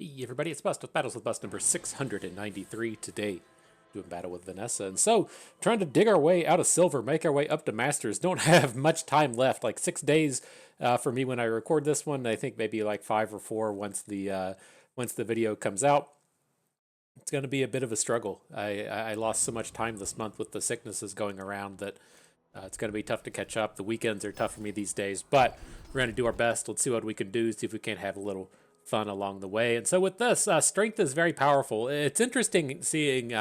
Hey everybody, it's Bust with Battles with Bust number 693 today. Doing battle with Vanessa. And so, trying to dig our way out of silver, make our way up to masters. Don't have much time left, like 6 days for me when I record this one. I think maybe like 5 or 4 once the video comes out. It's going to be a bit of a struggle. I lost so much time this month with the sicknesses going around that it's going to be tough to catch up. The weekends are tough for me these days, but we're going to do our best. Let's see what we can do, see if we can't have a little fun along the way. And so with this, strength is very powerful. It's interesting seeing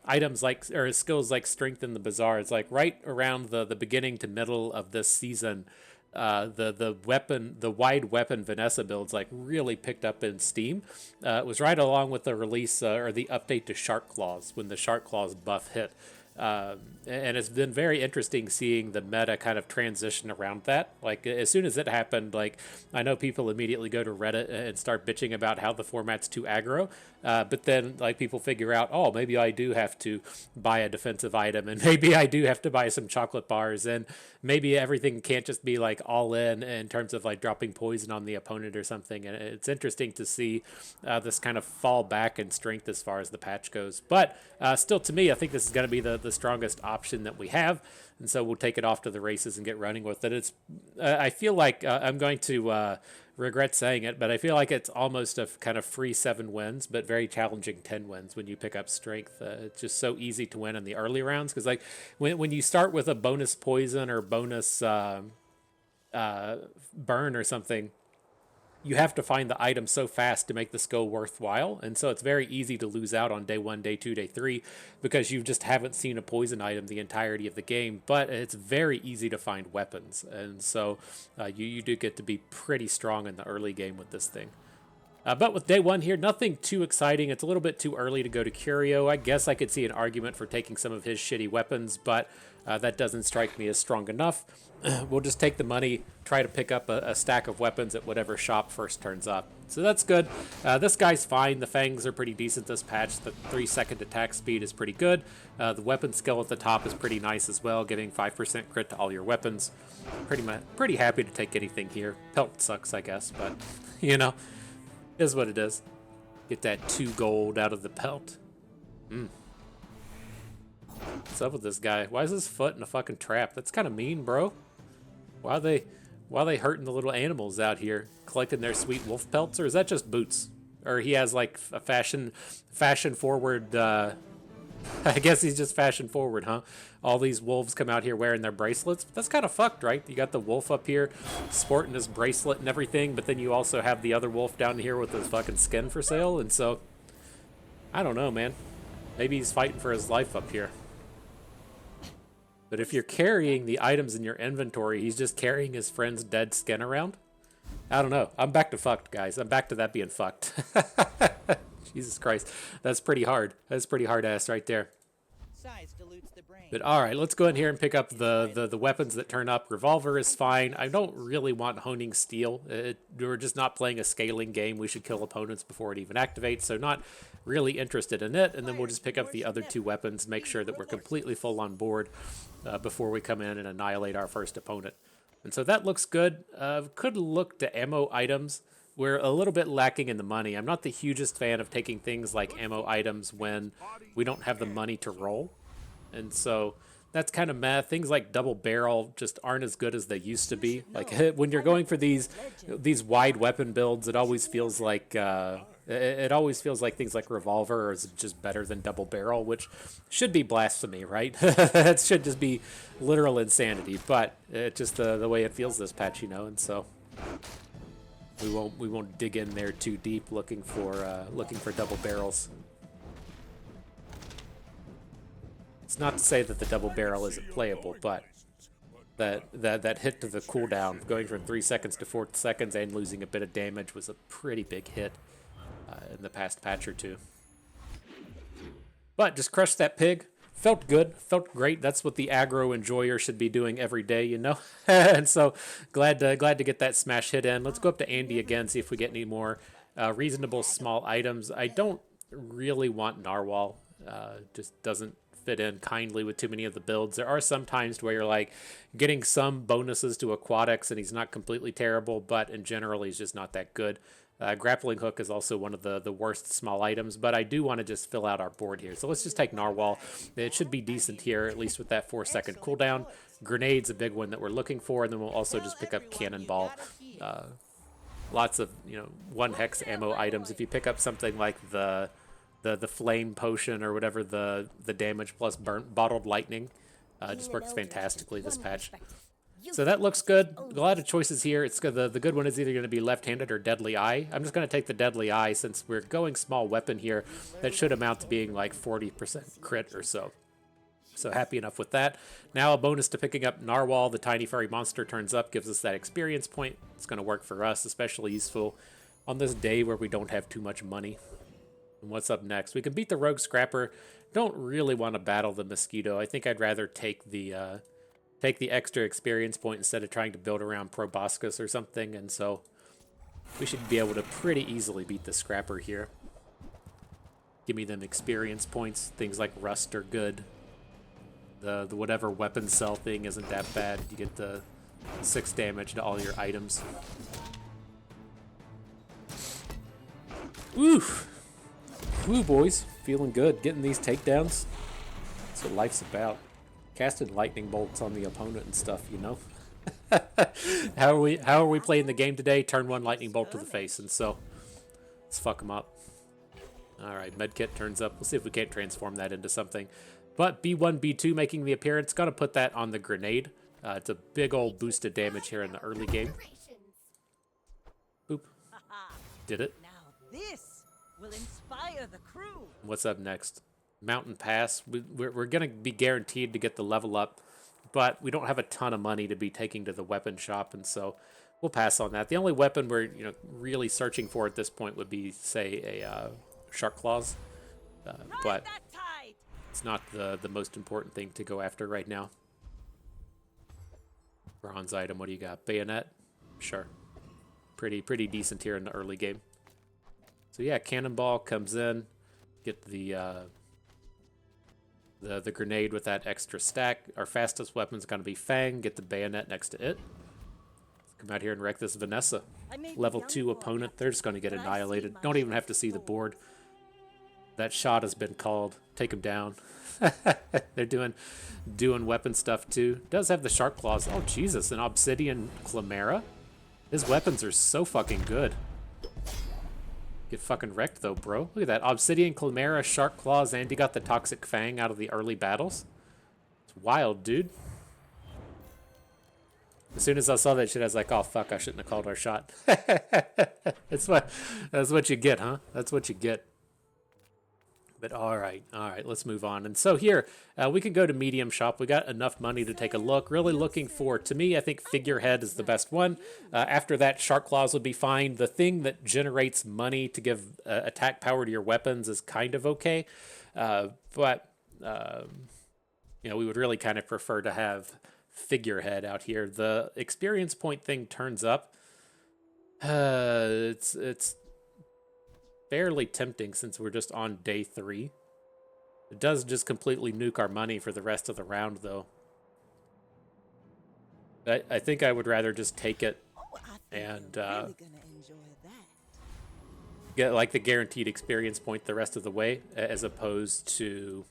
items like, or skills like strength in the Bazaar. It's like right around the beginning to middle of this season, the wide weapon Vanessa builds like really picked up in Steam. It was right along with the release or the update to Shark Claws when the Shark Claws buff hit. And it's been very interesting seeing the meta kind of transition around that. Like as soon as it happened, like I know people immediately go to Reddit and start bitching about how the format's too aggro. But then like people figure out, oh, maybe I do have to buy a defensive item, and maybe I do have to buy some chocolate bars, and maybe everything can't just be like all in terms of like dropping poison on the opponent or something. And it's interesting to see this kind of fall back in strength as far as the patch goes. But still, to me, I think this is going to be the strongest option that we have, and so we'll take it off to the races and get running with it. It's I feel like I'm going to regret saying it, but I feel like it's almost a kind of free 7 wins, but very challenging 10 wins when you pick up strength. It's just so easy to win in the early rounds because like when you start with a bonus poison or bonus burn or something, you have to find the item so fast to make the skill worthwhile. And so it's very easy to lose out on day 1, day 2, day 3 because you just haven't seen a poison item the entirety of the game. But it's very easy to find weapons. And so you do get to be pretty strong in the early game with this thing. But with day 1 here, nothing too exciting. It's a little bit too early to go to Curio. I guess I could see an argument for taking some of his shitty weapons, but that doesn't strike me as strong enough. We'll just take the money, try to pick up a stack of weapons at whatever shop first turns up. So that's good. This guy's fine. The fangs are pretty decent this patch. The 3-second attack speed is pretty good. The weapon skill at the top is pretty nice as well, giving 5% crit to all your weapons. Pretty happy to take anything here. Pelt sucks, I guess, but you know, is what it is. Get that 2 gold out of the pelt. What's up with this guy? Why is his foot in a fucking trap? That's kind of mean, bro. Why are they hurting the little animals out here, collecting their sweet wolf pelts, or is that just boots? Or he has like a fashion forward. I guess he's just fashion forward, huh? All these wolves come out here wearing their bracelets. That's kind of fucked, right? You got the wolf up here sporting his bracelet and everything, but then you also have the other wolf down here with his fucking skin for sale, and so I don't know, man. Maybe he's fighting for his life up here. But if you're carrying the items in your inventory, he's just carrying his friend's dead skin around. I don't know. I'm back to fucked, guys. I'm back to that being fucked. Jesus Christ. That's pretty hard. That's pretty hard ass right there. But alright, let's go in here and pick up the weapons that turn up. Revolver is fine. I don't really want honing steel. We're just not playing a scaling game. We should kill opponents before it even activates, so not really interested in it. And then we'll just pick up the other 2 weapons, make sure that we're completely full on board before we come in and annihilate our first opponent. And so that looks good. Could look to ammo items. We're a little bit lacking in the money. I'm not the hugest fan of taking things like ammo items when we don't have the money to roll. And so that's kind of meh. Things like double barrel just aren't as good as they used to be. Like when you're going for these wide weapon builds, it always feels like things like revolver is just better than double barrel, which should be blasphemy, right? That should just be literal insanity. But it's just the way it feels this patch, you know. And so we won't dig in there too deep looking for double barrels. It's not to say that the double barrel isn't playable, but that hit to the cooldown, going from 3 seconds to 4 seconds and losing a bit of damage, was a pretty big hit in the past patch or 2. But just crushed that pig. Felt good. Felt great. That's what the aggro enjoyer should be doing every day, you know? And so glad to get that smash hit in. Let's go up to Andy again, see if we get any more reasonable small items. I don't really want Narwhal. Just doesn't fit in kindly with too many of the builds. There are some times where you're like getting some bonuses to aquatics and he's not completely terrible, but in general he's just not that good. Grappling hook is also one of the worst small items, but I do want to just fill out our board here. So let's just take Narwhal. It should be decent here, at least with that 4-second cooldown. Grenade's a big one that we're looking for, and then we'll also just pick up Cannonball. Lots of, you know, 1 hex ammo items. If you pick up something like the flame potion or whatever, the damage plus bottled lightning, just works fantastically this patch. So that looks good. A lot of choices here. It's the good one is either going to be left-handed or Deadly Eye. I'm just going to take the Deadly Eye since we're going small weapon here. That should amount to being like 40% crit or so. So happy enough with that. Now a bonus to picking up Narwhal. The tiny furry monster turns up, gives us that experience point. It's going to work for us, especially useful on this day where we don't have too much money. And what's up next? We can beat the Rogue Scrapper. Don't really want to battle the Mosquito. I think I'd rather take the extra experience point instead of trying to build around Proboscis or something. And so we should be able to pretty easily beat the Scrapper here. Give me them experience points. Things like Rust are good. The whatever weapon cell thing isn't that bad. You get the 6 damage to all your items. Oof. Woo, boys. Feeling good. Getting these takedowns. That's what life's about. Casting lightning bolts on the opponent and stuff, you know. How are we playing the game today? Turn 1 lightning bolt to the face, and so let's fuck them up. All right, medkit turns up. We'll see if we can't transform that into something. But B1, B2 making the appearance. Got to put that on the grenade. It's a big old boost of damage here in the early game. Boop. Did it. Now this will inspire the crew. What's up next? Mountain Pass. We're going to be guaranteed to get the level up, but we don't have a ton of money to be taking to the weapon shop, and so we'll pass on that. The only weapon we're really searching for at this point would be, say, a Shark Claws, but it's not the most important thing to go after right now. Bronze item, what do you got? Bayonet? Sure. Pretty decent here in the early game. So yeah, Cannonball comes in, get the grenade with that extra stack. Our fastest weapon's gonna be Fang, get the bayonet next to it. Come out here and wreck this Vanessa. Level 2 opponent, they're just gonna get annihilated. Don't even have to see the board. That shot has been called. Take him down. They're doing weapon stuff too. Does have the shark claws. Oh Jesus, an obsidian chimera. His weapons are so fucking good. Get fucking wrecked though, bro. Look at that obsidian chimera, shark claws, and he got the toxic fang out of the early battles. It's wild, dude. As soon as I saw that shit, I was like, oh fuck, I shouldn't have called our shot. That's what you get, huh? That's what you get. But all right, let's move on. And so here, we can go to medium shop. We got enough money to take a look. Really looking for, to me, I think figurehead is the best one. After that, shark claws would be fine. The thing that generates money to give attack power to your weapons is kind of okay. But we would really kind of prefer to have figurehead out here. The experience point thing turns up. It's fairly tempting since we're just on day 3. It does just completely nuke our money for the rest of the round, though. I think I would rather just take it and get like the guaranteed experience point the rest of the way, as opposed to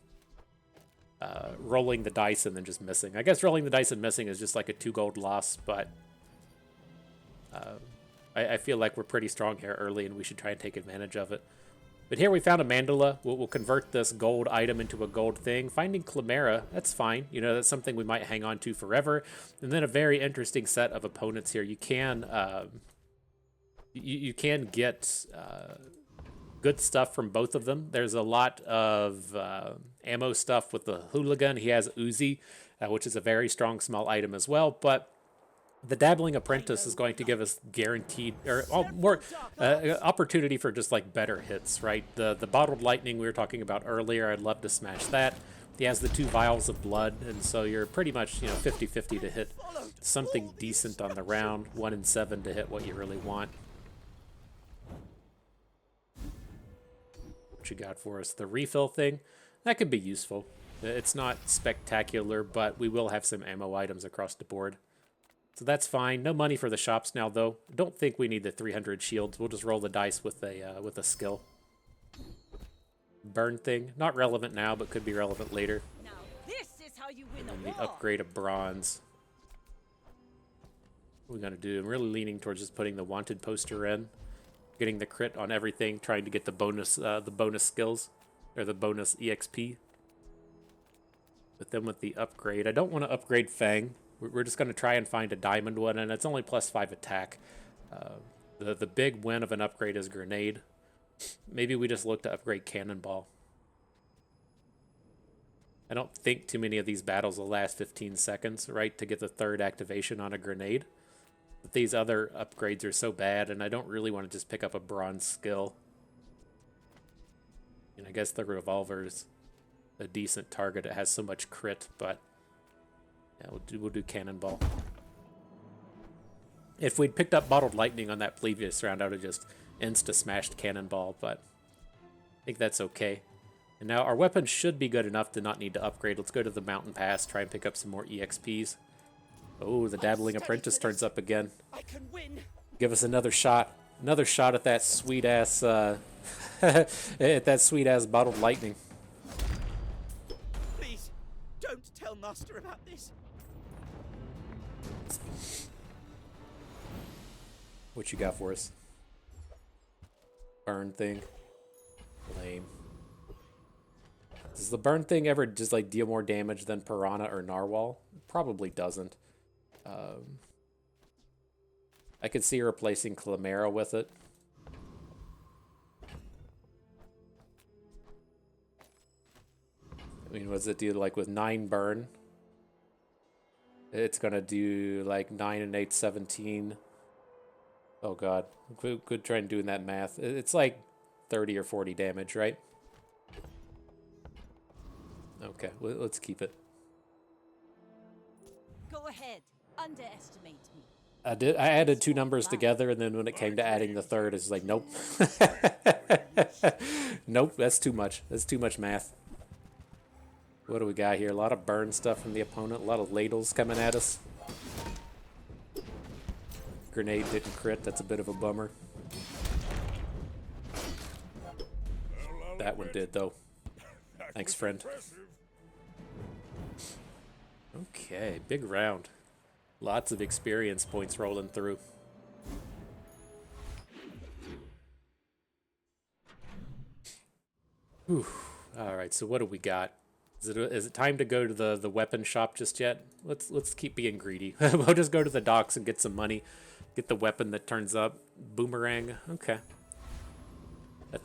rolling the dice and then just missing. I guess rolling the dice and missing is just like a 2 gold loss, but I feel like we're pretty strong here early, and we should try and take advantage of it. But here we found a mandala. We'll convert this gold item into a gold thing. Finding Chimera, that's fine. That's something we might hang on to forever. And then a very interesting set of opponents here. You can you can get good stuff from both of them. There's a lot of ammo stuff with the hooligan. He has Uzi, which is a very strong small item as well, but the Dabbling Apprentice is going to give us guaranteed, or more opportunity for just like better hits, right? The Bottled Lightning we were talking about earlier, I'd love to smash that. He has the 2 vials of blood, and so you're pretty much 50-50 to hit something decent on the round, 1 in 7 to hit what you really want. What you got for us? The refill thing, that could be useful. It's not spectacular, but we will have some ammo items across the board. So that's fine. No money for the shops now, though. Don't think we need the 300 shields. We'll just roll the dice with a skill. Burn thing, not relevant now, but could be relevant later. Now this is how you win And a the war. upgrade of bronze. What are we gonna do? I'm really leaning towards just putting the wanted poster in, getting the crit on everything, trying to get the bonus skills or the bonus EXP. But then with the upgrade, I don't want to upgrade Fang. We're just going to try and find a diamond one, and it's only +5 attack. The big win of an upgrade is Grenade. Maybe we just look to upgrade Cannonball. I don't think too many of these battles will last 15 seconds, right, to get the third activation on a Grenade. But these other upgrades are so bad, and I don't really want to just pick up a bronze skill. And I guess the Revolver's a decent target. It has so much crit, but yeah, we'll do Cannonball. If we'd picked up Bottled Lightning on that previous round, I would have just insta-smashed Cannonball, but I think that's okay. And now our weapons should be good enough to not need to upgrade. Let's go to the Mountain Pass, try and pick up some more EXPs. Oh, the Dabbling Apprentice turns up again. I can win. Give us another shot. Another shot at that sweet-ass, at that sweet-ass Bottled Lightning. Please, don't tell Master about this. What you got for us? Burn thing. Lame. Does the burn thing ever just like deal more damage than Piranha or Narwhal? Probably doesn't. I could see replacing Clamera with it. I mean, what's it do like with 9 burn? It's gonna do like 9 and 8, 17. Oh god, could try and doing that math. It's like 30 or 40 damage, right? Okay, let's keep it. Go ahead. Underestimate me. I added 2 numbers together, and then when it came to adding the third, it's like, nope. Nope, that's too much. That's too much math. What do we got here? A lot of burn stuff from the opponent. A lot of ladles coming at us. Grenade didn't crit. That's a bit of a bummer. That one did, though. Thanks, friend. Okay, big round. Lots of experience points rolling through. Whew. All right, so what do we got? Is it time to go to the weapon shop just yet? Let's keep being greedy. We'll just go to the docks and get some money. Get the weapon that turns up. Boomerang. Okay.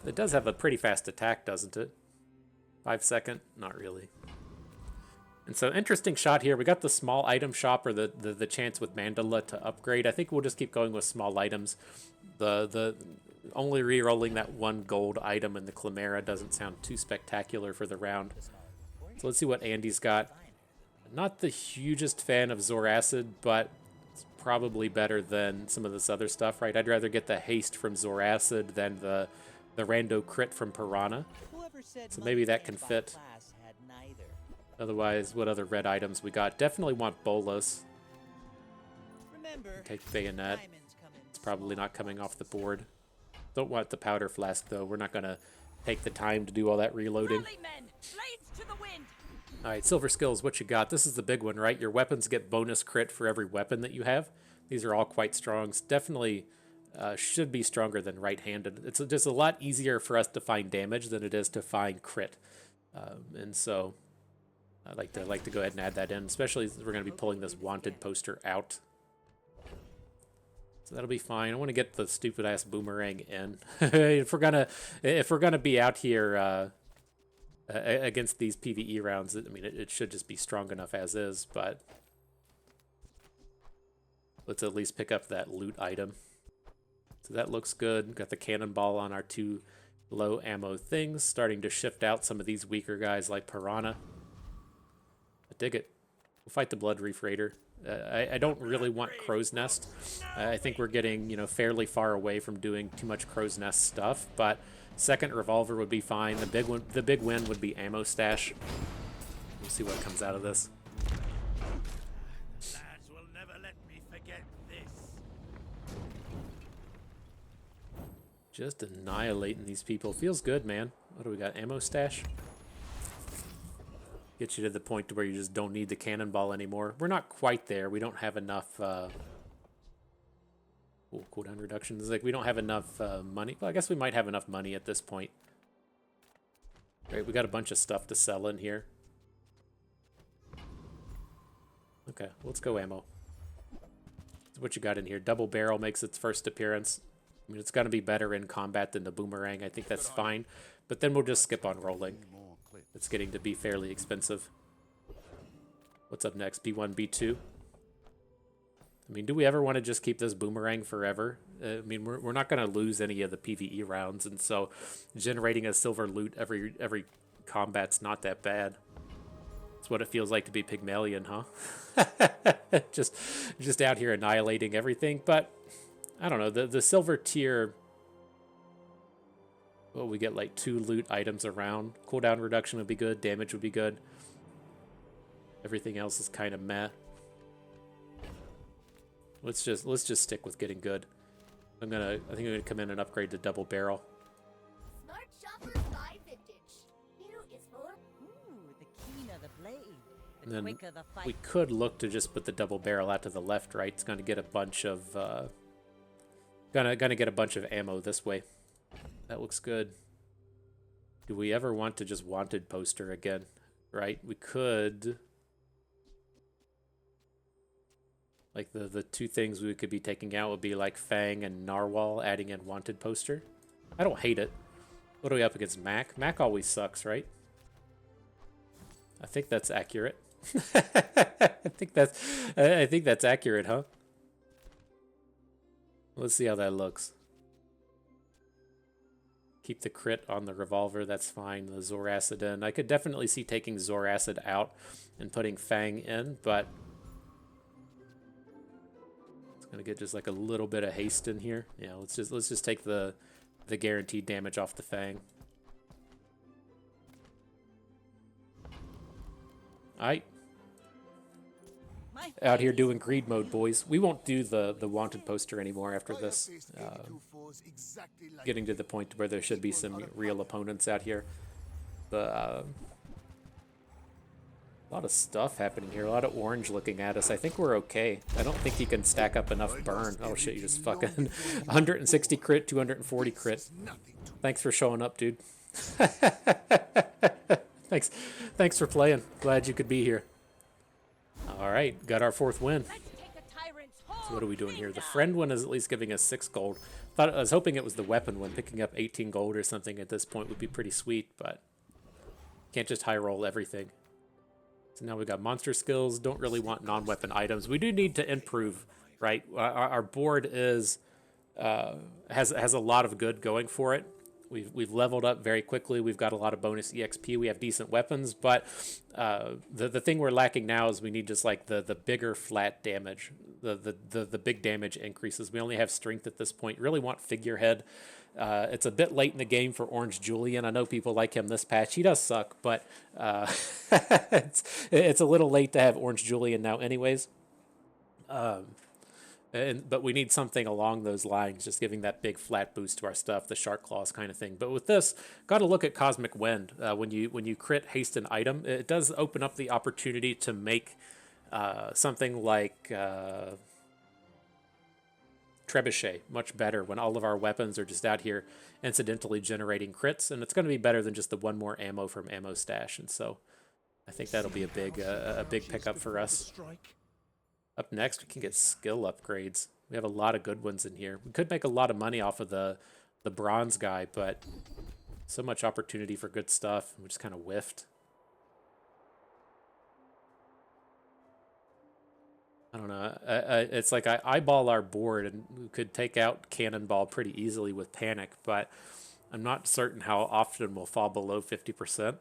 It does have a pretty fast attack, doesn't it? 5 second? Not really. And so, interesting shot here. We got the small item shop, or the chance with Mandala to upgrade. I think we'll just keep going with small items. The only re-rolling that 1 gold item in the Clamera doesn't sound too spectacular for the round. So let's see what Andy's got. Not the hugest fan of Zoarcid, but it's probably better than some of this other stuff, right? I'd rather get the haste from Zoarcid than the rando crit from Piranha. So maybe that can fit. Otherwise, what other red items we got? Definitely want Bolas. Take Bayonet. It's probably not coming off the board. Don't want the Powder Flask, though. We're not going to take the time to do all that reloading. Alright, Silver Skills, what you got? This is the big one, right? Your weapons get bonus crit for every weapon that you have. These are all quite strong. It's definitely should be stronger than right-handed. It's just a lot easier for us to find damage than it is to find crit. And so I like to go ahead and add that in, especially as we're going to be pulling this wanted poster out. So that'll be fine. I want to get the stupid ass boomerang in. if we're gonna be out here against these PvE rounds, I mean it should just be strong enough as is. But let's at least pick up that loot item. So that looks good. Got the cannonball on our 2 low ammo things, starting to shift out some of these weaker guys like Piranha. I dig it. We'll fight the Blood Reef Raider. I don't really want Crow's Nest. I think we're getting, fairly far away from doing too much Crow's Nest stuff, but second revolver would be fine. The big win would be ammo stash. We'll see what comes out of this. Lads will never let me forget. Just annihilating these people. Feels good, man. What do we got? Ammo stash? Get you to the point to where you just don't need the cannonball anymore. We're not quite there. We don't have enough... cooldown reductions. Like, we don't have enough money. Well, I guess we might have enough money at this point. Right, we got a bunch of stuff to sell in here. Okay, let's go ammo. What you got in here? Double barrel makes its first appearance. I mean, it's going to be better in combat than the boomerang. I think that's fine. But then we'll just skip on rolling. It's getting to be fairly expensive. What's up next? B1, B2? I mean, do we ever want to just keep this boomerang forever? I mean, we're not going to lose any of the PvE rounds, and so generating a silver loot every combat's not that bad. It's what it feels like to be Pygmalion, huh? just out here annihilating everything. But I don't know, the silver tier. Well, we get like 2 loot items around. Cooldown reduction would be good. Damage would be good. Everything else is kind of meh. Let's just stick with getting good. I think I'm gonna come in and upgrade to double barrel. Smart shoppers buy vintage. New is for. Ooh, the keener the blade, And the then quicker the fight. we could look to just put the double barrel out to the left, right? It's gonna get a bunch of gonna get a bunch of ammo this way. That looks good. Do we ever want to just wanted poster again? Right? We could. Like the 2 things we could be taking out would be like Fang and Narwhal, adding in wanted poster. I don't hate it. What are we up against? Mac? Mac always sucks, right? I think that's accurate. I think that's accurate, huh? Let's see how that looks. Keep the crit on the revolver, that's fine. The Zoarcid in. I could definitely see taking Zoarcid out and putting Fang in, but it's gonna get just like a little bit of haste in here. Yeah, let's just take the guaranteed damage off the Fang. Alright. Out here doing greed mode, boys. We won't do the wanted poster anymore after this. Getting to the point where there should be some real opponents out here. A lot of stuff happening here. A lot of orange looking at us. I think we're okay. I don't think he can stack up enough burn. Oh shit, you just fucking 160 crit, 240 crit. Thanks for showing up, dude. Thanks for playing. Glad you could be here. All right, got our 4th win. So what are we doing here? The friend one is at least giving us 6 gold. I was hoping it was the weapon one. Picking up 18 gold or something at this point would be pretty sweet, but can't just high roll everything. So now we got monster skills. Don't really want non-weapon items. We do need to improve, right? Our board is has a lot of good going for it. We've leveled up very quickly. We've got a lot of bonus EXP. We have decent weapons, but the thing we're lacking now is we need just like the bigger flat damage, the big damage increases. We only have strength at this point. Really want figurehead. It's a bit late in the game for Orange Julian. I know people like him this patch. He does suck, but it's a little late to have Orange Julian now, anyways. But we need something along those lines, just giving that big flat boost to our stuff, the Shark Claws kind of thing. But with this, got to look at Cosmic Wind. When you crit haste an item, it does open up the opportunity to make something like Trebuchet much better when all of our weapons are just out here incidentally generating crits, and it's going to be better than just the 1 more ammo from Ammo Stash. And so I think that'll be a big pickup for us. Up next, we can get skill upgrades. We have a lot of good ones in here. We could make a lot of money off of the bronze guy, but so much opportunity for good stuff. We just kind of whiffed. I don't know. It's like I eyeball our board, and we could take out Cannonball pretty easily with Panic, but I'm not certain how often we'll fall below 50%.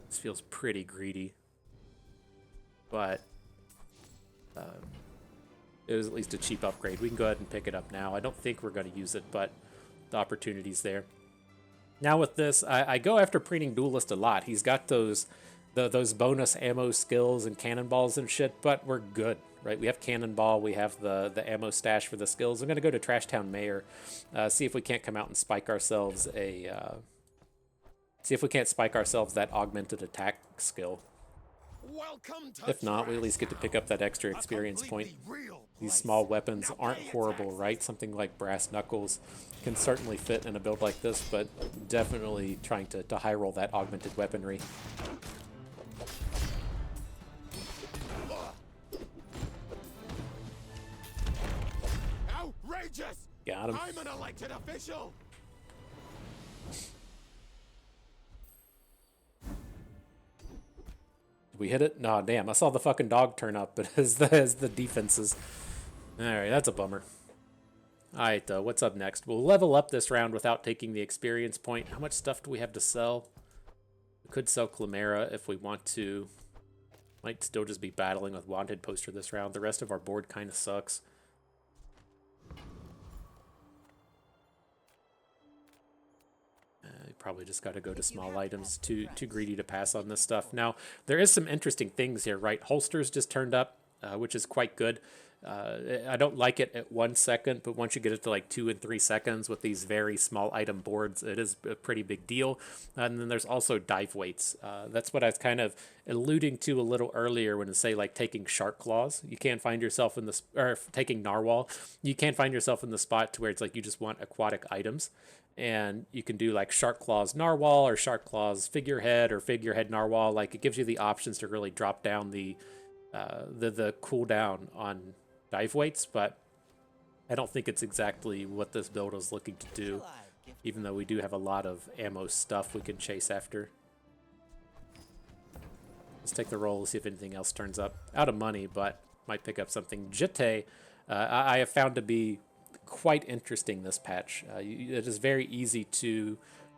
This feels pretty greedy, but it was at least a cheap upgrade. We can go ahead and pick it up now. I don't think we're going to use it, but the opportunity's there. Now with this, I go after Preening Duelist a lot. He's got those bonus ammo skills and cannonballs and shit, but we're good. right? We have Cannonball, we have the ammo stash for the skills. I'm going to go to Trash Town Mayor, see if we can't come out and spike ourselves see if we can't spike ourselves that augmented attack skill. If not, we at least get to pick up that extra experience point. These small weapons aren't horrible, right? Something like Brass Knuckles can certainly fit in a build like this, but definitely trying to high roll that augmented weaponry. Outrageous! Got him. I'm an elected official. Did we hit it? No, damn. I saw the fucking dog turn up, but as the defenses. Alright, that's a bummer. Alright, what's up next? We'll level up this round without taking the experience point. How much stuff do we have to sell? We could sell Chimera if we want to. Might still just be battling with Wanted Poster this round. The rest of our board kind of sucks. Probably just got to go to small items. Too greedy to pass on this stuff. Now, there is some interesting things here, right? Holsters just turned up, which is quite good. I don't like it at 1 second, but once you get it to like 2 and 3 seconds with these very small item boards, it is a pretty big deal. And then there's also dive weights. That's what I was kind of alluding to a little earlier when I say like taking shark claws. You can't find yourself in the or taking narwhal. You can't find yourself in the spot to where it's like you just want aquatic items. And you can do like Shark Claws Narwhal or Shark Claws Figurehead or Figurehead Narwhal. Like it gives you the options to really drop down the cooldown on dive weights, but I don't think it's exactly what this build is looking to do, even though we do have a lot of ammo stuff we can chase after. Let's take the roll, see if anything else turns up. Out of money, but might pick up something. Jitte, I have found to be quite interesting this patch. It is very easy to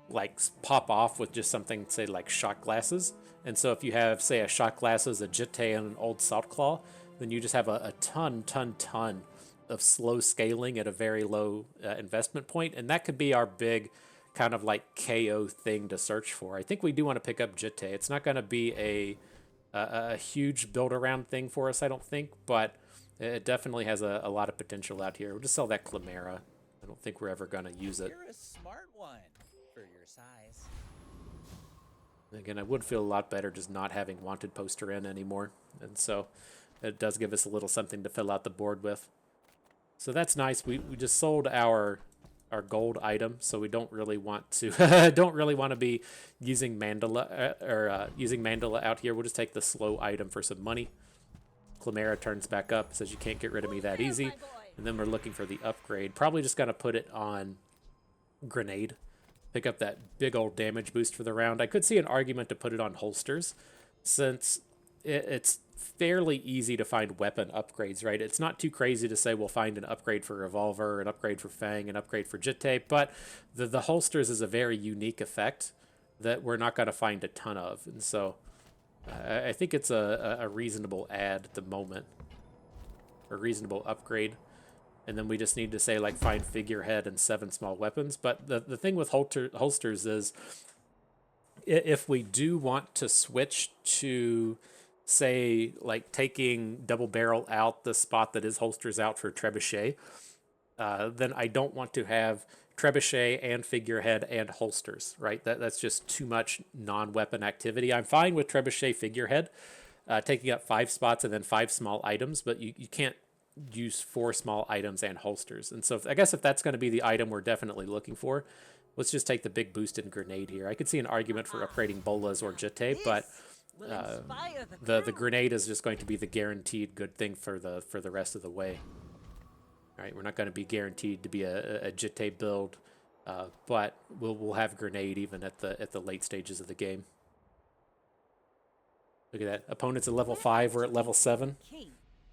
like pop off with just something, say like shot glasses. And so if you have, say, a shot glasses, a Jitte, and an old Salt Claw, then you just have a ton of slow scaling at a very low investment point. And that could be our big kind of like KO thing to search for. I think we do want to pick up Jitte. It's not going to be a huge build around thing for us, I don't think, but it definitely has a lot of potential out here. We'll just sell that Chimera. I don't think we're ever going to use it. You're a smart one for your size. Again, I would feel a lot better just not having Wanted Poster in anymore. And so it does give us a little something to fill out the board with. So that's nice. We just sold our gold item, so we don't really want to be using Mandala using Mandala out here. We'll just take the slow item for some money. Chimera turns back up, says you can't get rid of me that easy. And then we're looking for the upgrade. Probably just going to put it on Grenade. Pick up that big old damage boost for the round. I could see an argument to put it on Holsters, since it's fairly easy to find weapon upgrades, right? It's not too crazy to say we'll find an upgrade for Revolver, an upgrade for Fang, an upgrade for Jitte, but the Holsters is a very unique effect that we're not going to find a ton of. And so I think it's a reasonable add at the moment, a reasonable upgrade. And then we just need to say like find Figurehead and 7 small weapons. But the thing with holsters is if we do want to switch to, say, like taking double barrel out the spot that is holsters out for Trebuchet, then I don't want to have Trebuchet and Figurehead and holsters, right? That's just too much non-weapon activity. I'm fine with Trebuchet Figurehead taking up 5 spots and then 5 small items, but you can't use 4 small items and holsters. And so I guess if that's going to be the item we're definitely looking for, let's just take the big boost in Grenade here. I could see an argument for upgrading Bolas or Jitte, but the Grenade is just going to be the guaranteed good thing for the rest of the way. All right, we're not going to be guaranteed to be a Jitte build, but we'll have Grenade even at the late stages of the game. Look at that. Opponents at level 5, we're at level 7.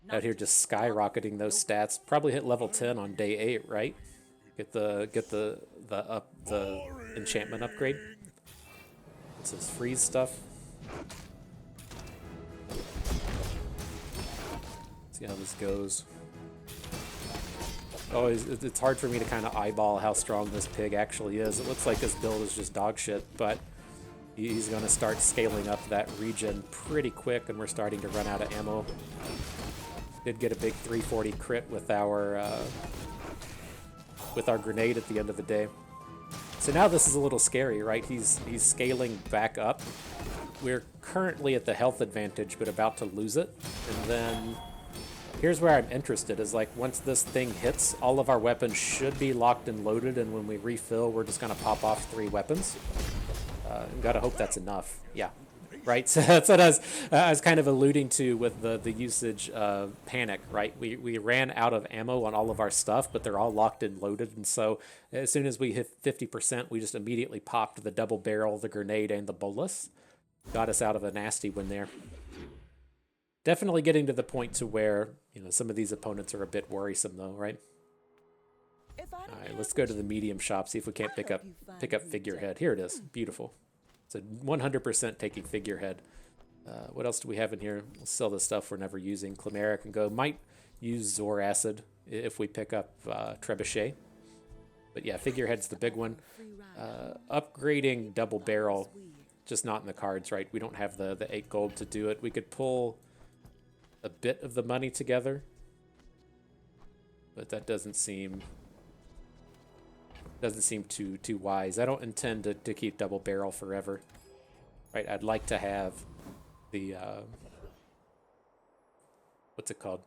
Out here just skyrocketing those stats. Probably hit level 10 on day 8, right? Get the enchantment upgrade. It's this freeze stuff. See how this goes. Oh, it's hard for me to kind of eyeball how strong this pig actually is. It looks like this build is just dog shit, but he's going to start scaling up that regen pretty quick, and we're starting to run out of ammo. Did get a big 340 crit with our grenade at the end of the day. So now this is a little scary, right? He's scaling back up. We're currently at the health advantage, but about to lose it. And then here's where I'm interested, is like once this thing hits, all of our weapons should be locked and loaded, and when we refill, we're just gonna pop off 3 weapons. Gotta hope that's enough. Yeah, right? So that's what I was kind of alluding to with the usage panic, right? We ran out of ammo on all of our stuff, but they're all locked and loaded, and so as soon as we hit 50%, we just immediately popped the double barrel, the grenade, and the bolus. Got us out of a nasty one there. Definitely getting to the point to where, you know, some of these opponents are a bit worrisome though, right? Alright, let's go to the medium shop, see if we can't pick up figurehead. Here it is. Beautiful. It's a 100% taking figurehead. What else do we have in here? We'll sell the stuff we're never using. Chimeric and go. Might use Zoarcid if we pick up Trebuchet. But yeah, figurehead's the big one. Upgrading double barrel, just not in the cards, right? We don't have the 8 gold to do it. We could pull a bit of the money together, but that doesn't seem too wise. I don't intend to keep double barrel forever, right? I'd like to have the what's it called,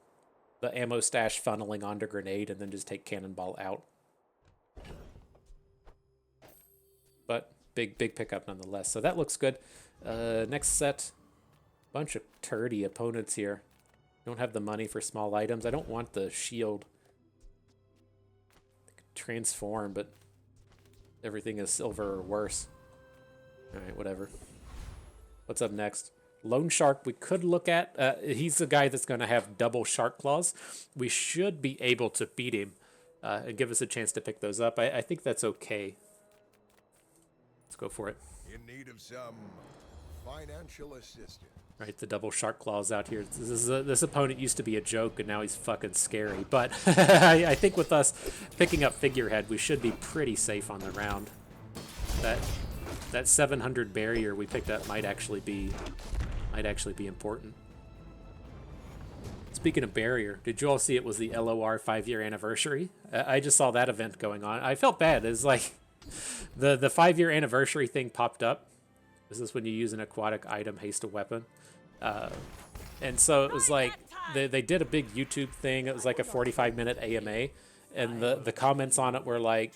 the ammo stash funneling onto grenade and then just take cannonball out. But big pickup nonetheless. So that looks good. Next set, bunch of turdy opponents here. Don't have the money for small items. I don't want the shield. Transform, but everything is silver or worse. Alright, whatever. What's up next? Lone Shark we could look at. He's the guy that's going to have double shark claws. We should be able to beat him and give us a chance to pick those up. I think that's okay. Let's go for it. In need of some financial assistance. Right, the double shark claws out here. This opponent used to be a joke, and now he's fucking scary. But I think with us picking up figurehead, we should be pretty safe on the round. That 700 barrier we picked up might actually be important. Speaking of barrier, did you all see it was the LOR 5-year anniversary? I just saw that event going on. I felt bad. It's like the 5-year anniversary thing popped up. This is when you use an aquatic item, haste a weapon. And so it was like, they did a big YouTube thing. It was like a 45-minute AMA. And the comments on it were like,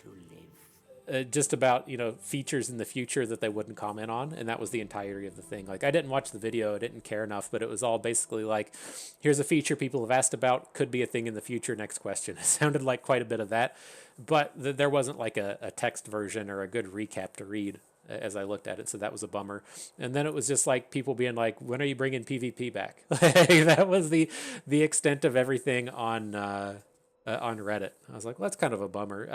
just about, you know, features in the future that they wouldn't comment on. And that was the entirety of the thing. Like, I didn't watch the video. I didn't care enough. But it was all basically like, here's a feature people have asked about. Could be a thing in the future. Next question. It sounded like quite a bit of that. But there wasn't like a text version or a good recap to read as I looked at it, so that was a bummer. And then it was just like people being like, when are you bringing PvP back? That was the extent of everything on Reddit. I was like, well, that's kind of a bummer.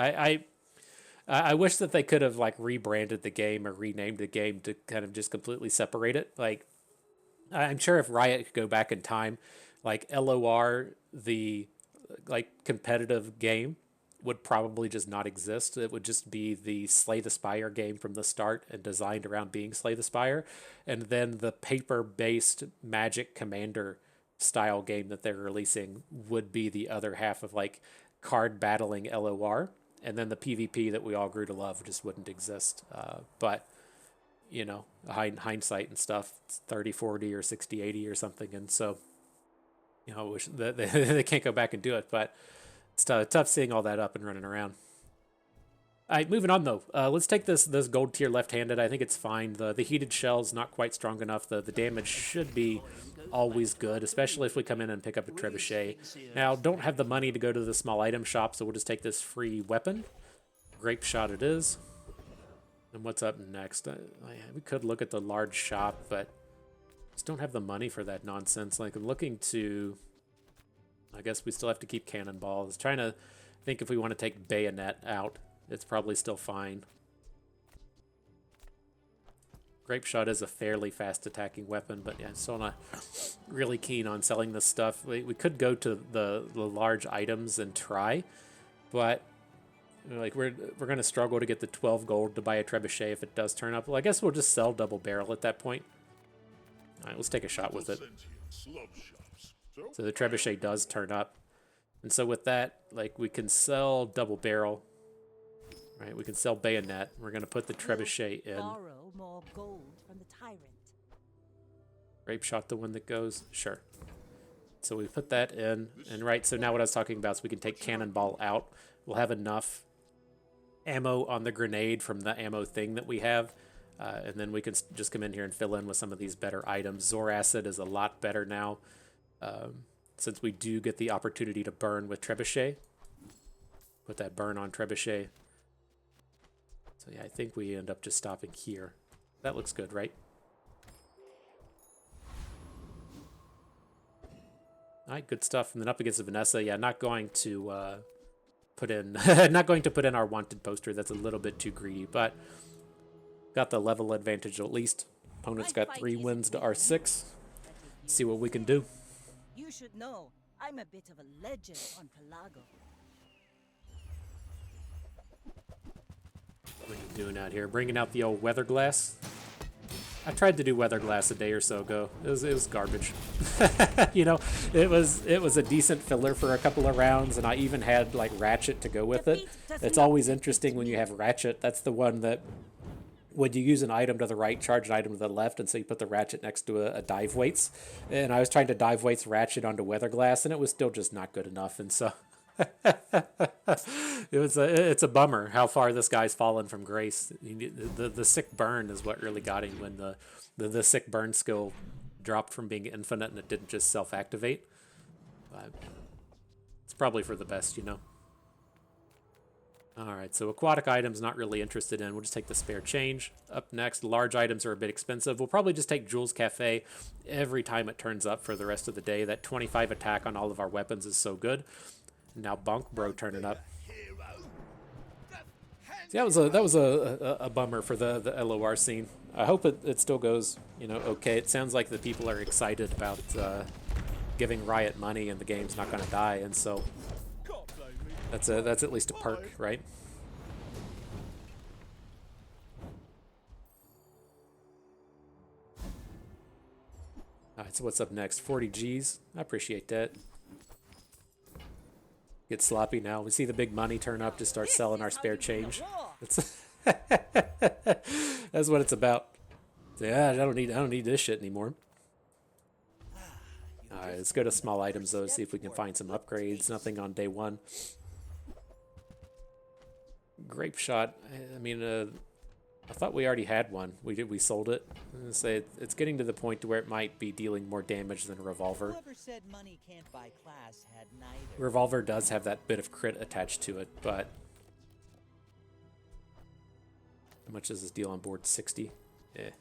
I wish that they could have like rebranded the game or renamed the game to kind of just completely separate it. Like, I'm sure if Riot could go back in time, like LOR, the like competitive game, would probably just not exist. It would just be the Slay the Spire game from the start and designed around being Slay the Spire. And then the paper-based Magic Commander style game that they're releasing would be the other half of like card battling LOR. And then the PvP that we all grew to love just wouldn't exist. But, you know, hindsight and stuff, it's 30-40 or 60-80 or something. And so, you know, I wish that they can't go back and do it, but it's tough seeing all that up and running around. All right, moving on though. Let's take this gold tier left-handed. I think it's fine. The heated shell's not quite strong enough. The damage should be always good, especially if we come in and pick up a trebuchet. Now, don't have the money to go to the small item shop, so we'll just take this free weapon. Grape shot it is. And what's up next? We could look at the large shop, but just don't have the money for that nonsense. Like, I'm looking to... I guess we still have to keep cannonballs. Trying to think if we want to take bayonet out. It's probably still fine. Grape shot is a fairly fast attacking weapon, but yeah, still not really keen on selling this stuff. We could go to the large items and try, but you know, like we're gonna struggle to get the 12 gold to buy a trebuchet if it does turn up. Well, I guess we'll just sell double barrel at that point. All right, let's take a shot with it. So the trebuchet does turn up. And so with that, like, we can sell double barrel. Right, we can sell bayonet. We're going to put the trebuchet in. Borrow more gold from the tyrant. Grape shot, the one that goes? Sure. So we put that in. And right, so now what I was talking about is we can take cannonball out. We'll have enough ammo on the grenade from the ammo thing that we have. And then we can just come in here and fill in with some of these better items. Zoarcid is a lot better now. Since we do get the opportunity to burn with trebuchet. Put that burn on trebuchet. So yeah, I think we end up just stopping here. That looks good, right? All right, good stuff. And then up against the Vanessa, yeah, not going to put in not going to put in our wanted poster. That's a little bit too greedy, but got the level advantage at least. Opponent's got 3 wins to our 6. See what we can do. You should know, I'm a bit of a legend on Pelago. What are you doing out here? Bringing out the old weather glass. I tried to do weather glass a day or so ago. It was garbage. You know, it was a decent filler for a couple of rounds, and I even had like ratchet to go with it. It's always interesting when you have ratchet. That's the one that when you use an item to the right, charge an item to the left, and so you put the ratchet next to a dive weights. And I was trying to dive weights ratchet onto weather glass, and it was still just not good enough. And so it's a bummer how far this guy's fallen from grace. The sick burn is what really got him when the sick burn skill dropped from being infinite and it didn't just self-activate. But it's probably for the best, you know. Alright, so aquatic items not really interested in. We'll just take the spare change. Up next, large items are a bit expensive. We'll probably just take Jules Cafe every time it turns up for the rest of the day. That 25 attack on all of our weapons is so good. Now Bunk Bro turning up. See, that was a bummer for the LOR scene. I hope it still goes, you know, okay. It sounds like the people are excited about giving Riot money and the game's not going to die, and so that's at least a perk, right? All right, so what's up next? 40 G's. I appreciate that. Get sloppy now. We see the big money turn up, just start selling our spare change. That's what it's about. Yeah, I don't need this shit anymore. All right, let's go to small items though. See if we can find some upgrades. Nothing on day 1. Grape shot. I mean, I thought we already had one. We sold it. I'm gonna say it's getting to the point to where it might be dealing more damage than a revolver. Whoever said money can't buy class had neither. Revolver does have that bit of crit attached to it, but how much does this deal on board? 60. Yeah.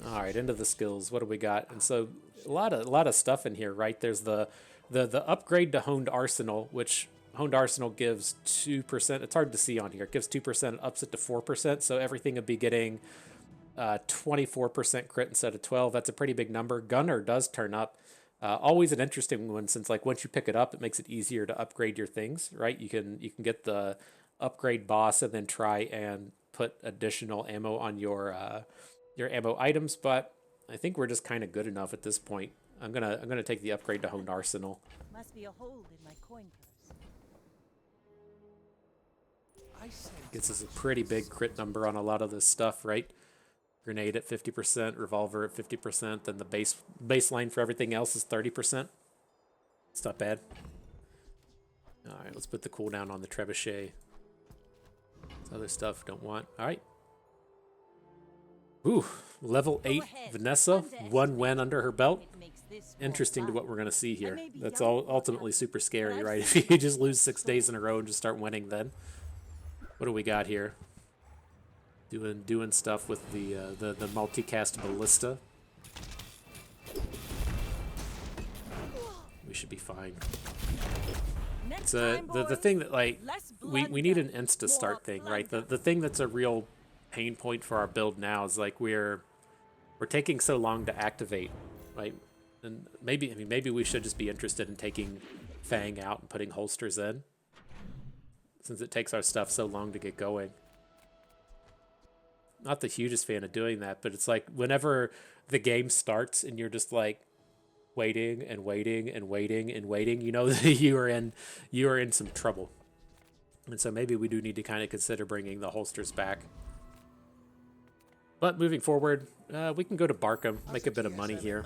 All right, into the skills. What do we got? And so a lot of stuff in here, right? There's the upgrade to honed arsenal, which honed arsenal gives 2%. It's hard to see on here. It gives 2%, ups it to 4%. So everything would be getting 24% crit instead of 12. That's a pretty big number. Gunner does turn up. Always an interesting one, since like once you pick it up, it makes it easier to upgrade your things, right? You can get the upgrade boss and then try and put additional ammo on your ammo items. But I think we're just kind of good enough at this point. I'm gonna take the upgrade to honed arsenal. Must be a hole in my coin purse. Gets us a pretty big crit number on a lot of this stuff, right? Grenade at 50%, revolver at 50%, then the baseline for everything else is 30%. It's not bad. All right, let's put the cooldown on the trebuchet. This other stuff don't want. All right. Ooh, level 8 Vanessa, 1 win under her belt. Interesting to what we're going to see here. That's all ultimately super scary, right? If you just lose 6 days in a row and just start winning then. What do we got here? Doing stuff with the multicast ballista. We should be fine. It's the thing that, like, we need an insta start thing, right? The thing that's a real pain point for our build now is like we're taking so long to activate, right? And maybe we should just be interested in taking Fang out and putting holsters in, since it takes our stuff so long to get going. not the hugest fan of doing that, but it's like whenever the game starts and you're just like waiting and waiting and waiting and waiting, you know that you are in some trouble. And so maybe we do need to kind of consider bringing the holsters back. But moving forward, we can go to Barkham, make a bit of money here.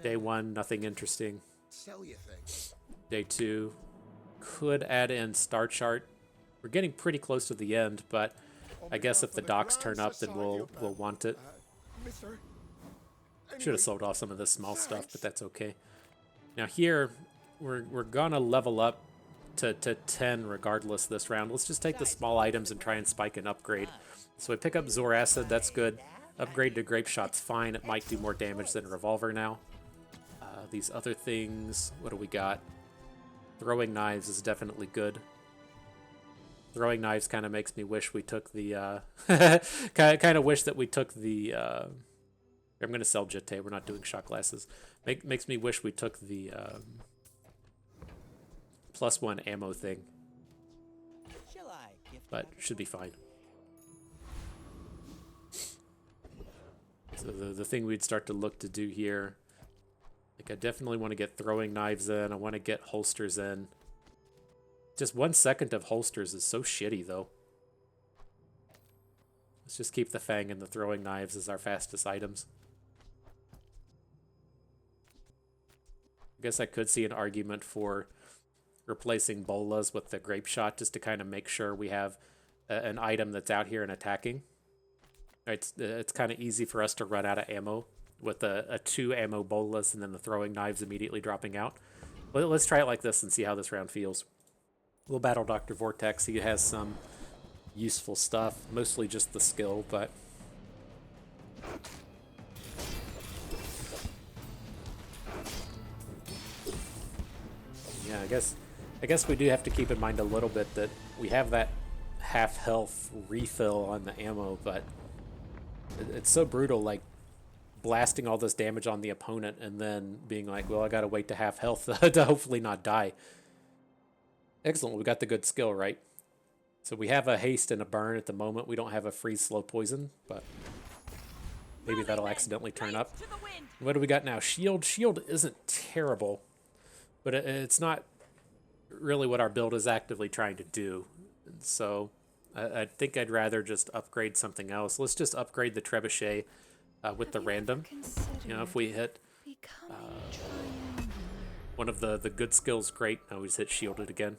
Day 1, nothing interesting. Sell you things. Day 2, could add in Star Chart. We're getting pretty close to the end, but I guess if the docks turn up, then we'll want it. Mister, Should have sold off some of this small stuff, but that's okay. Now here, we're gonna level up to 10 regardless this round. Let's just take the small items and try and spike an upgrade. So we pick up Zoarcid, that's good. Upgrade to Grape Shot's fine. It might do more damage than a Revolver now. These other things, what do we got? Throwing Knives is definitely good. Throwing Knives kind of makes me wish we took the... kind of wish that we took the... I'm going to sell Jete. We're not doing shot glasses. Makes me wish we took the +1 ammo thing. Shall I gift But should be fine. So the thing we'd start to look to do here, like I definitely want to get throwing knives in. I want to get holsters in. Just 1 second of holsters is so shitty though. Let's just keep the Fang and the throwing knives as our fastest items. I guess I could see an argument for replacing bolas with the grape shot just to kind of make sure we have an item that's out here and attacking. It's kind of easy for us to run out of ammo with a 2 ammo bolas and then the throwing knives immediately dropping out. Let's try it like this and see how this round feels. We'll battle Dr. Vortex. He has some useful stuff, mostly just the skill, but... yeah, I guess we do have to keep in mind a little bit that we have that half health refill on the ammo, but it's so brutal, like blasting all this damage on the opponent and then being like, well, I gotta wait to half health to hopefully not die. Excellent, we got the good skill, right? So we have a haste and a burn at the moment. We don't have a freeze slow poison, but maybe that'll accidentally turn up. What do we got now? Shield. Shield isn't terrible, but it's not really what our build is actively trying to do. So I think I'd rather just upgrade something else. Let's just upgrade the Trebuchet with the random. You know, if we hit one of the good skills, great. Now we just hit shielded again.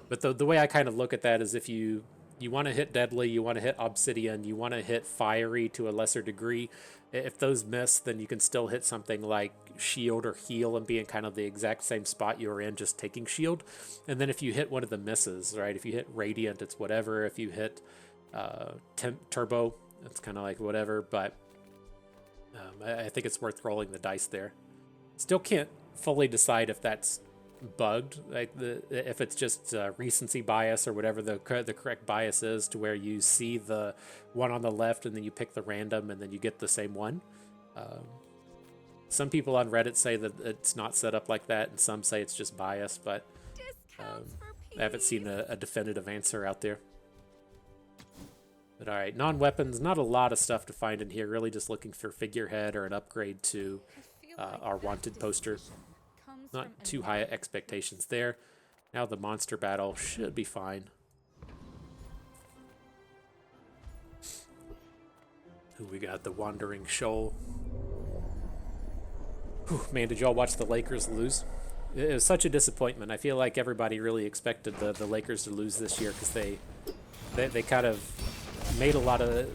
But the way I kind of look at that is if you want to hit deadly, you want to hit obsidian, you want to hit fiery to a lesser degree. If those miss, then you can still hit something like shield or heal and be in kind of the exact same spot you were in, just taking shield. And then if you hit one of the misses, right? If you hit radiant, it's whatever. If you hit turbo, it's kind of like whatever. But I think it's worth rolling the dice there. Still can't fully decide if that's bugged, like if it's just recency bias or whatever the correct bias is, to where you see the one on the left and then you pick the random and then you get the same one. Some people on Reddit say that it's not set up like that, and some say it's just bias, but I haven't seen a definitive answer out there. But all right, non-weapons, not a lot of stuff to find in here. Really just looking for figurehead or an upgrade to our wanted poster. Not too high expectations there. Now the monster battle should be fine. Who we got? The Wandering Shoal. Whew, man, did y'all watch the Lakers lose? It was such a disappointment. I feel like everybody really expected the Lakers to lose this year because they kind of made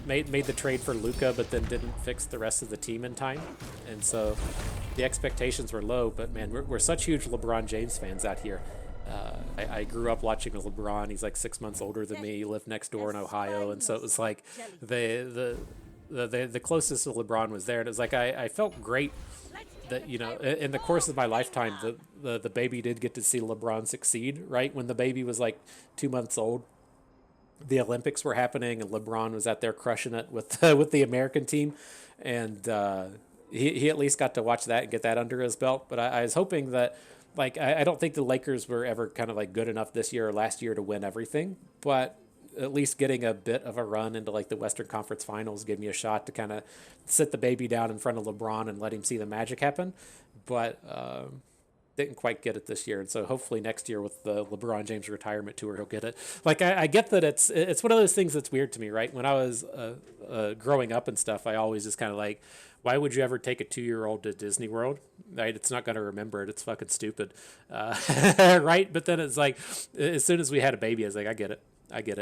made the trade for Luka, but then didn't fix the rest of the team in time, and so the expectations were low. But man, we're such huge LeBron James fans out here. I grew up watching LeBron. He's like 6 months older than me. He lived next door in Ohio, and so it was like the closest to LeBron was there, and it was like I felt great that, you know, in the course of my lifetime, the baby did get to see LeBron succeed. Right when the baby was like 2 months old, the Olympics were happening and LeBron was out there crushing it with the American team, and he at least got to watch that and get that under his belt. But I was hoping that, like, I don't think the Lakers were ever kind of like good enough this year or last year to win everything, but at least getting a bit of a run into like the Western Conference Finals gave me a shot to kind of sit the baby down in front of LeBron and let him see the magic happen. But didn't quite get it this year, and so hopefully next year with the LeBron James retirement tour, he'll get it. Like I get that it's one of those things that's weird to me, right? When I was growing up and stuff, I always just kind of like, why would you ever take a 2-year-old to Disney World? Right? It's not going to remember it. It's fucking stupid, right? But then it's like, as soon as we had a baby, I was like, I get it.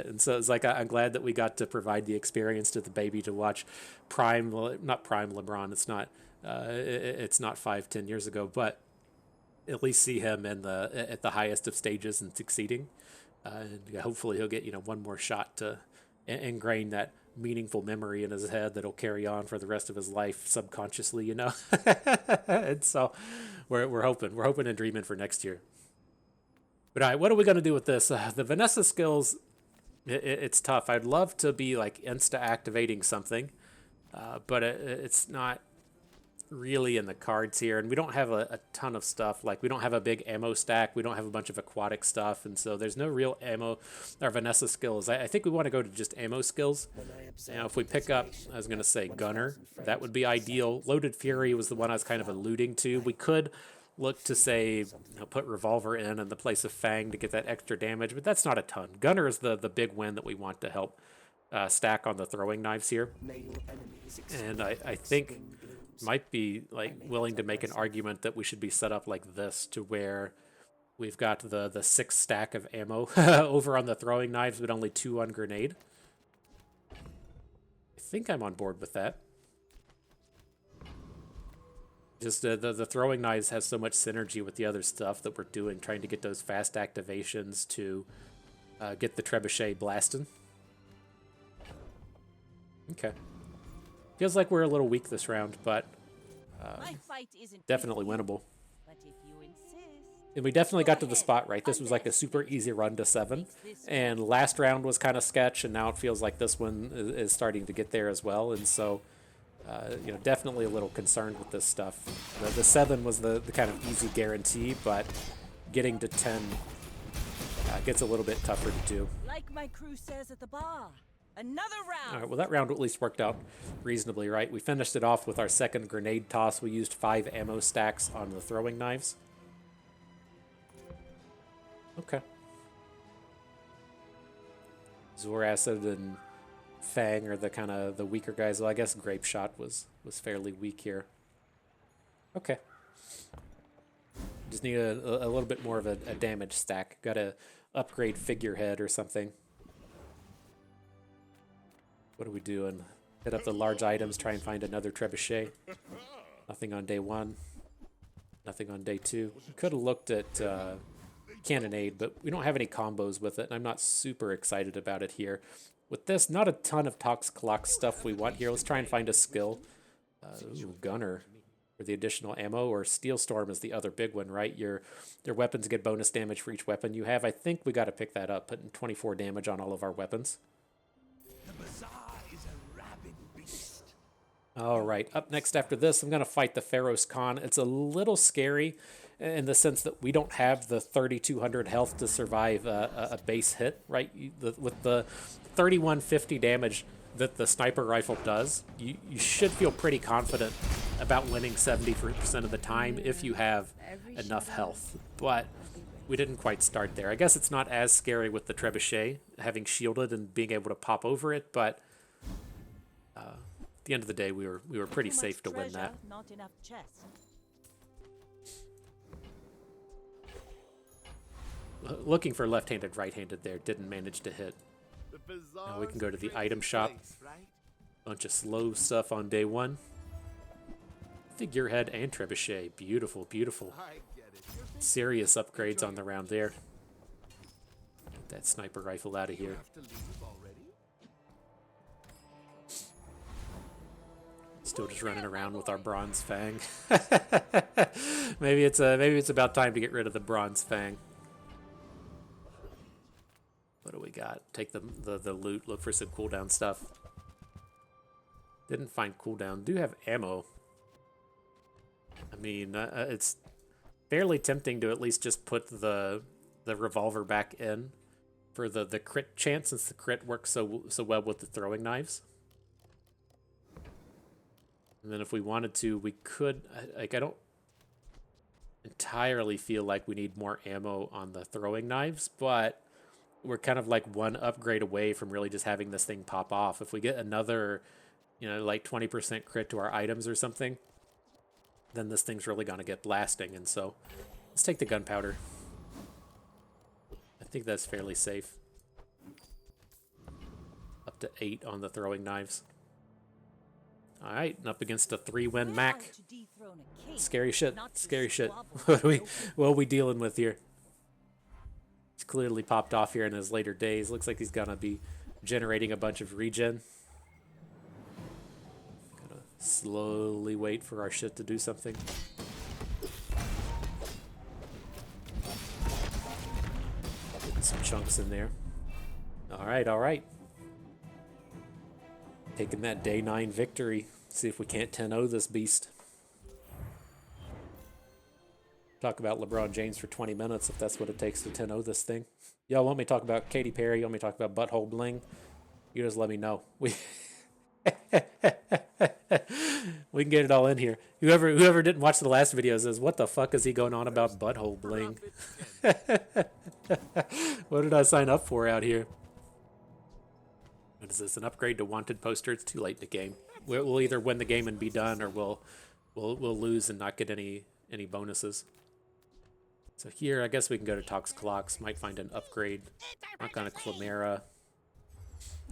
And so it's like, I'm glad that we got to provide the experience to the baby to watch not prime LeBron. It's not 5-10 years ago, but at least see him at the highest of stages and succeeding. And hopefully he'll get, one more shot to ingrain that meaningful memory in his head that'll carry on for the rest of his life subconsciously, And so we're hoping and dreaming for next year. But all right, what are we going to do with this? The Vanessa skills, it's tough. I'd love to be like insta activating something, but it's not really in the cards here, and we don't have a ton of stuff. Like, we don't have a big ammo stack, we don't have a bunch of aquatic stuff, and so there's no real ammo or Vanessa skills. I think we want to go to just ammo skills. Now if we pick up, I was going to say gunner, that would be ideal. Loaded Fury was the one I was kind of alluding to. We could look to say, put revolver in the place of Fang to get that extra damage, but that's not a ton. Gunner is the big win that we want to help stack on the throwing knives here, and I think might be like willing to make an argument that we should be set up like this, to where we've got the 6 stack of ammo over on the throwing knives, but only 2 on grenade. I think I'm on board with that. Just the throwing knives has so much synergy with the other stuff that we're doing, trying to get those fast activations to get the trebuchet blasting. Okay. Feels like we're a little weak this round, but My fight isn't definitely with you, winnable. but if you insist. And we definitely got to the spot, right? This was like a super easy run to 7. And last round was kind of sketch, and now it feels like this one is starting to get there as well. And so, definitely a little concerned with this stuff. The 7 was the kind of easy guarantee, but getting to 10 gets a little bit tougher to do. Like my crew says at the bar, another round. All right, well, that round at least worked out reasonably, right? We finished it off with our second grenade toss. We used 5 ammo stacks on the throwing knives. Okay. Zoarcid and Fang are the kind of the weaker guys. Well, I guess Grape Shot was fairly weak here. Okay. Just need a little bit more of a damage stack. Got to upgrade Figurehead or something. What are we doing? Hit up the large items, try and find another trebuchet. Nothing on day 1. Nothing on day 2. We could have looked at Cannonade, but we don't have any combos with it, and I'm not super excited about it here. With this, not a ton of Tox Clock stuff we want here. Let's try and find a skill. Gunner for the additional ammo, or Steel Storm is the other big one, right? Your weapons get bonus damage for each weapon you have. I think we got to pick that up, putting 24 damage on all of our weapons. The Bazaar is a rabid beast. All right, up next after this, I'm going to fight the Pharaoh's Khan. It's a little scary in the sense that we don't have the 3,200 health to survive a base hit, right? With the 3,150 damage that the sniper rifle does, you should feel pretty confident about winning 70% of the time if you have enough health. But we didn't quite start there. I guess it's not as scary with the trebuchet, having shielded and being able to pop over it, but at the end of the day, we were pretty Too much safe to win treasure, that. Not enough chest. Looking for left-handed, right-handed there, didn't manage to hit. Now we can go to the item shop. Bunch of slow stuff on day 1. Figurehead and trebuchet. Beautiful, beautiful. Serious upgrades on the round there. Get that sniper rifle out of here. Still just running around with our bronze fang. maybe it's about time to get rid of the bronze fang. What do we got? Take the loot, look for some cooldown stuff. Didn't find cooldown. Do have ammo. I mean, it's fairly tempting to at least just put the revolver back in for the crit chance, since the crit works so well with the throwing knives. And then if we wanted to, we could, like, I don't entirely feel like we need more ammo on the throwing knives, but we're kind of like one upgrade away from really just having this thing pop off. If we get another, you know, like 20% crit to our items or something, then this thing's really going to get blasting. And so let's take the gunpowder. I think that's fairly safe. Up to 8 on the throwing knives. All right, and up against a 3-win Mac. Scary shit. Scary shit. What are we dealing with here? He's clearly popped off here in his later days. Looks like he's gonna be generating a bunch of regen. Gotta slowly wait for our shit to do something. Getting some chunks in there. All right, all right. Taking that day 9 victory. See if we can't 10-0 this beast. Talk about LeBron James for 20 minutes if that's what it takes to 10-0 this thing. Y'all want me to talk about Katy Perry? You want me to talk about butthole bling? You just let me know. We can get it all in here. Whoever didn't watch the last video says, what the fuck is he going on about butthole bling? What did I sign up for out here? What is this, an upgrade to wanted poster? It's too late in the game. We'll either win the game and be done, or we'll lose and not get any bonuses. So here, I guess we can go to Toxicolox. Might find an upgrade. Knock on a Chimera.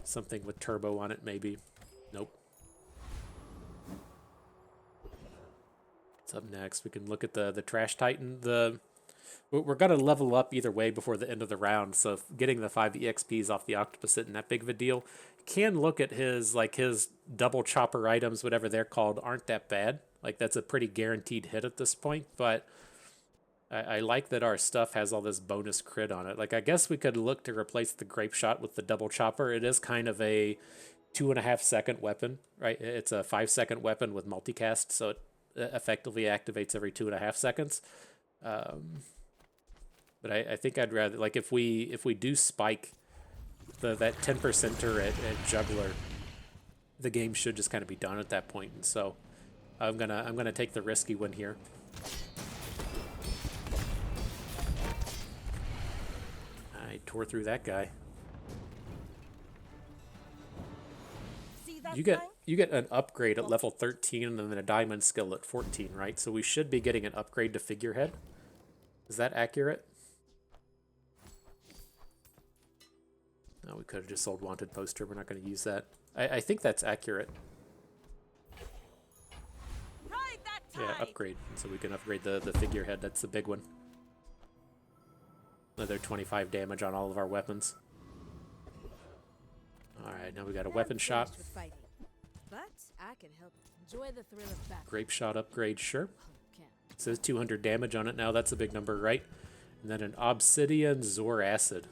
Something with turbo on it, maybe. Nope. What's up next? We can look at the Trash Titan. We're going to level up either way before the end of the round, so getting the 5 EXPs off the Octopus isn't that big of a deal. Can look at his double chopper items, whatever they're called, aren't that bad. Like, that's a pretty guaranteed hit at this point, but I like that our stuff has all this bonus crit on it. Like, I guess we could look to replace the Grape Shot with the double chopper. It is kind of a 2.5 second weapon, right? It's a 5 second weapon with multicast, so it effectively activates every 2.5 seconds. But I think I'd rather, like, if we do spike that 10%er at Juggler, the game should just kind of be done at that point. And so I'm gonna take the risky one here. I tore through that guy. You get an upgrade at level 13 and then a diamond skill at 14, right? So we should be getting an upgrade to figurehead. Is that accurate? No, we could have just sold wanted poster. We're not going to use that. I think that's accurate. Yeah, upgrade. So we can upgrade the figurehead. That's the big one. Another 25 damage on all of our weapons. Alright, now we got a weapon shot. But I can help enjoy the thrill of battle. Grape shot upgrade, sure. It says 200 damage on it now. That's a big number, right? And then an obsidian Zoarcid.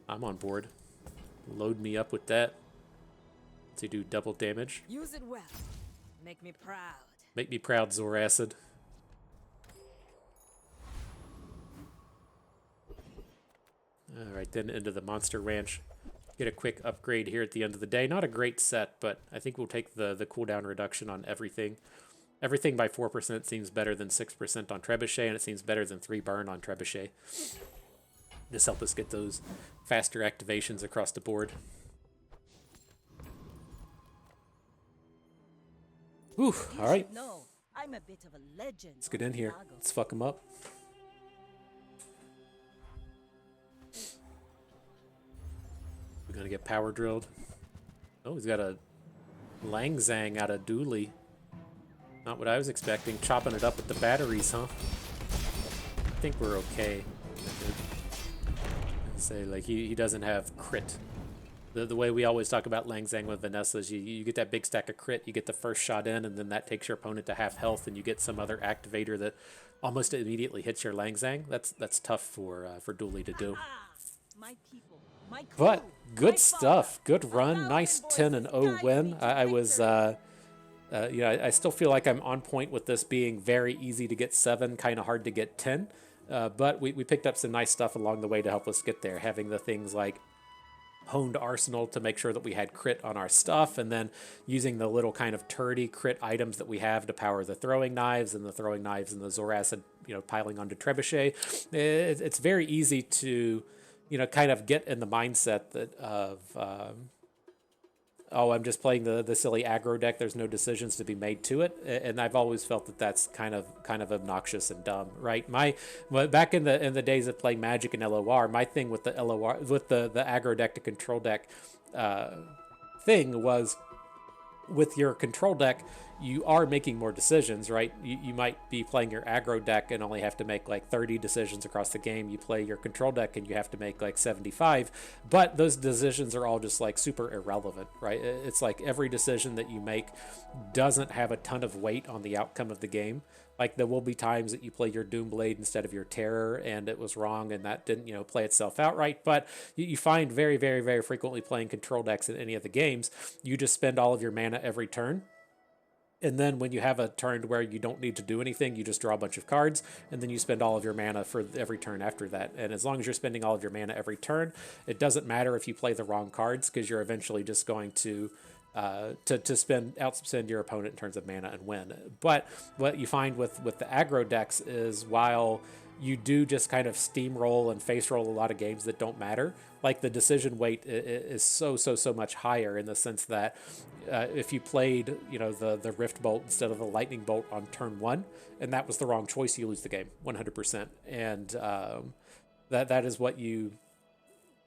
I'm on board. Load me up with that. To do double damage. Use it well. Make me proud. Make me proud, Zoarcid. Alright, then into the Monster Ranch. Get a quick upgrade here at the end of the day. Not a great set, but I think we'll take the cooldown reduction on everything. Everything by 4% seems better than 6% on Trebuchet, and it seems better than 3 burn on Trebuchet. This helps us get those faster activations across the board. Whew, alright. No, I'm a bit of a legend. Let's get in here. Let's fuck him up. We're gonna get power drilled. Oh, he's got a Langzang out of Dooley. Not what I was expecting. Chopping it up with the batteries, huh? I think we're okay. I'd say, like, he doesn't have crit. The way we always talk about Langzang with Vanessa is you get that big stack of crit, you get the first shot in, and then that takes your opponent to half health, and you get some other activator that almost immediately hits your Langzang. That's tough for Dooley to do. My people, my crew, But good my stuff. father, Good run. 1,000 Nice boys 10-0 who win. guide me to I was, victory. I still feel like I'm on point with this being very easy to get 7, kind of hard to get 10. But we picked up some nice stuff along the way to help us get there, having the things like honed arsenal to make sure that we had crit on our stuff, and then using the little kind of turdy crit items that we have to power the throwing knives, and the throwing knives and the Zoarcid, piling onto trebuchet. It's very easy to, kind of get in the mindset that of oh, I'm just playing the silly aggro deck. There's no decisions to be made to it, and I've always felt that that's kind of obnoxious and dumb, right? Back in the days of playing Magic and LOR, my thing with the LOR with the aggro deck to control deck thing was, with your control deck, you are making more decisions, right? You might be playing your aggro deck and only have to make like 30 decisions across the game. You play your control deck and you have to make like 75, but those decisions are all just like super irrelevant, right? It's like every decision that you make doesn't have a ton of weight on the outcome of the game. Like there will be times that you play your Doomblade instead of your Terror and it was wrong and that didn't, play itself out right. But you find very, very, very frequently playing control decks in any of the games, you just spend all of your mana every turn. And then when you have a turn where you don't need to do anything, you just draw a bunch of cards, and then you spend all of your mana for every turn after that. And as long as you're spending all of your mana every turn, it doesn't matter if you play the wrong cards, because you're eventually just going to outspend your opponent in terms of mana and win. But what you find with the aggro decks is, while you do just kind of steamroll and face roll a lot of games that don't matter, like the decision weight is so much higher, in the sense that if you played the Rift Bolt instead of the Lightning Bolt on turn 1, and that was the wrong choice, you lose the game 100%. And that is what you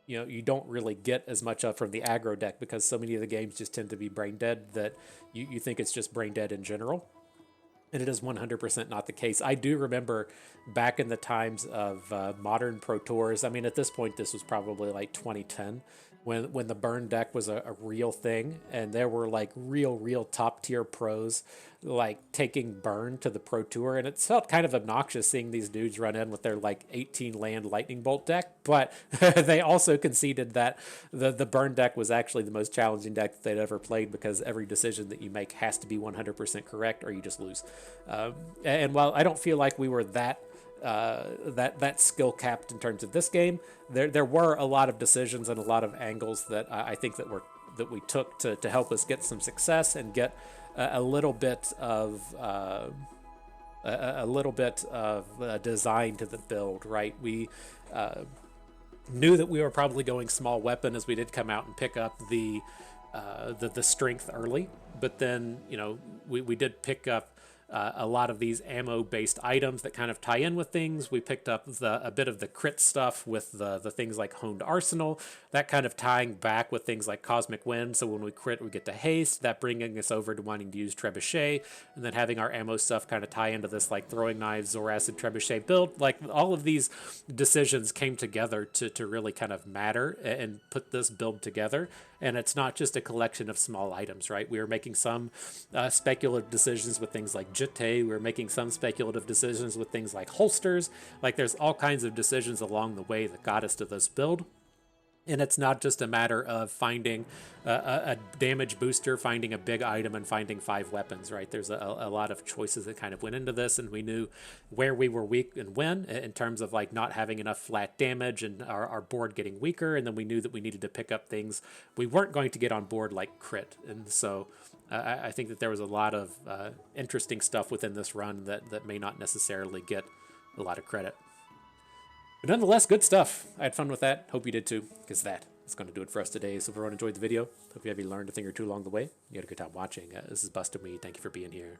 don't really get as much of from the aggro deck, because so many of the games just tend to be brain dead that you think it's just brain dead in general. And it is 100% not the case. I do remember back in the times of modern Pro Tours. I mean, at this point, this was probably like 2010, when the burn deck was a real thing, and there were like real top tier pros like taking burn to the Pro Tour, and it felt kind of obnoxious seeing these dudes run in with their like 18 land lightning bolt deck. But they also conceded that the burn deck was actually the most challenging deck that they'd ever played, because every decision that you make has to be 100% correct or you just lose. And while I don't feel like we were that skill capped in terms of this game, there were a lot of decisions and a lot of angles that I think that we took to help us get some success and get a little bit of design to the build, right? We knew that we were probably going small weapon, as we did come out and pick up the strength early, but then we did pick up a lot of these ammo-based items that kind of tie in with things. We picked up a bit of the crit stuff with the things like Honed Arsenal, that kind of tying back with things like Cosmic Wind. So when we crit, we get to haste, that bringing us over to wanting to use Trebuchet, and then having our ammo stuff kind of tie into this like throwing knives, Zoarcid, Trebuchet build. Like all of these decisions came together to really kind of matter and put this build together. And it's not just a collection of small items, right? We were making some speculative decisions with things like Jitte. We were making some speculative decisions with things like holsters. Like there's all kinds of decisions along the way that got us to this build. And it's not just a matter of finding a damage booster, finding a big item, and finding 5 weapons, right? There's a lot of choices that kind of went into this, and we knew where we were weak and when, in terms of like not having enough flat damage and our board getting weaker. And then we knew that we needed to pick up things we weren't going to get on board, like crit. And so I think that there was a lot of interesting stuff within this run that may not necessarily get a lot of credit. But nonetheless, good stuff. I had fun with that. Hope you did too, because that is going to do it for us today. So if everyone enjoyed the video, hope you learned a thing or two along the way. You had a good time watching. This is Busted Me. Thank you for being here.